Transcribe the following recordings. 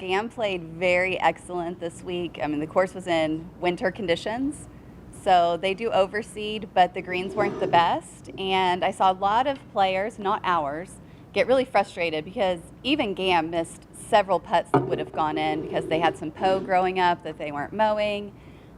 GAM played very excellent this week. I mean, the course was in winter conditions, so they do overseed, but the greens weren't the best. And I saw a lot of players, not ours, get really frustrated because even GAM missed several putts that would have gone in because they had some growing up that they weren't mowing.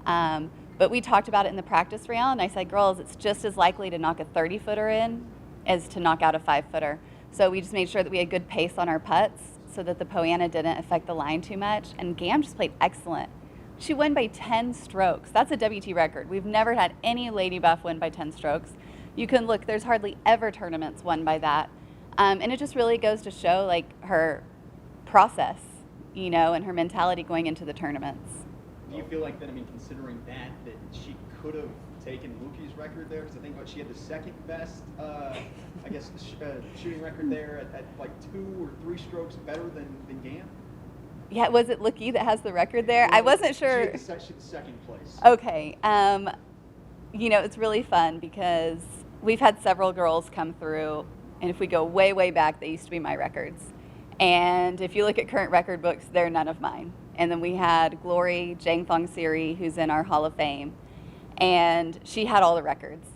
But we talked about it in the practice round, and I said, girls, it's just as likely to knock a 30-footer in as to knock out a 5-footer. So we just made sure that we had good pace on our putts so that the Poana didn't affect the line too much. And GAM just played excellent. She won by 10 strokes. That's a WT record. We've never had any Lady Buff win by 10 strokes. You can look, there's hardly ever tournaments won by that. And it just really goes to show like her process, you know, and her mentality going into the tournaments. Do you feel like that, I mean, considering that she could have taken Luki's record there? Because I think she had the second best, I guess, shooting record there at like 2 or 3 strokes better than GAM? Yeah, was it Luki that has the record there? I wasn't sure. She had the second place. Okay. You know, it's really fun because we've had several girls come through, and if we go way, way back, they used to be my records. And if you look at current record books, they're none of mine. And then we had Glory Jang Thong Siri, who's in our Hall of Fame, and she had all the records.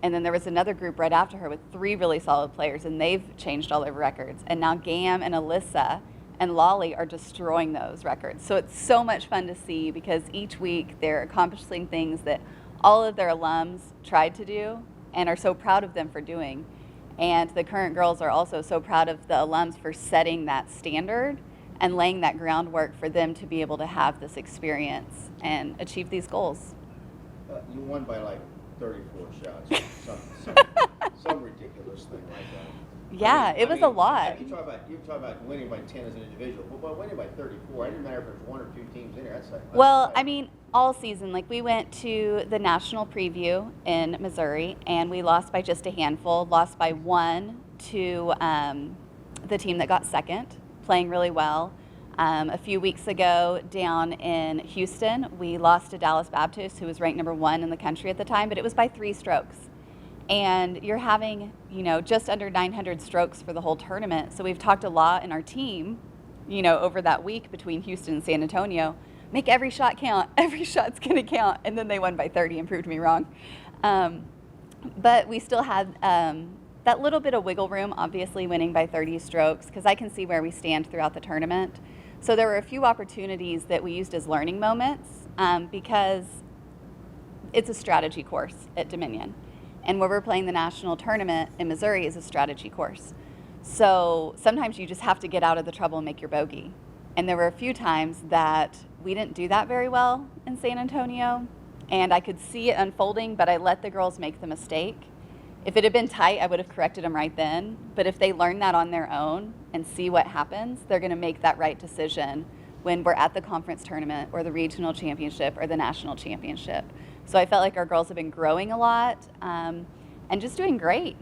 And then there was another group right after her with 3 really solid players, and they've changed all their records. And now GAM and Alyssa and Lolly are destroying those records. So it's so much fun to see because each week they're accomplishing things that all of their alums tried to do and are so proud of them for doing. And the current girls are also so proud of the alums for setting that standard and laying that groundwork for them to be able to have this experience and achieve these goals. You won by like 34 shots, some ridiculous thing like that. Yeah, it was a lot. You talk about winning by 10 as an individual, but winning by 34, it didn't matter if there's 1 or 2 teams in there. That's like, well, I mean, all season, like we went to the national preview in Missouri, and we lost by just a handful. Lost by 1 to the team that got second, playing really well. A few weeks ago down in Houston, we lost to Dallas Baptist, who was ranked number 1 in the country at the time, but it was by 3 strokes. And you're having, you know, just under 900 strokes for the whole tournament. So we've talked a lot in our team, you know, over that week between Houston and San Antonio, make every shot count. Every shot's going to count. And then they won by 30 and proved me wrong. But we still had that little bit of wiggle room, obviously winning by 30 strokes, because I can see where we stand throughout the tournament. So there were a few opportunities that we used as learning moments because it's a strategy course at Dominion. And where we're playing the national tournament in Missouri is a strategy course. So sometimes you just have to get out of the trouble and make your bogey. And there were a few times that we didn't do that very well in San Antonio. And I could see it unfolding, but I let the girls make the mistake. If it had been tight, I would have corrected them right then. But if they learn that on their own and see what happens, they're going to make that right decision when we're at the conference tournament or the regional championship or the national championship. So I felt like our girls have been growing a lot and just doing great.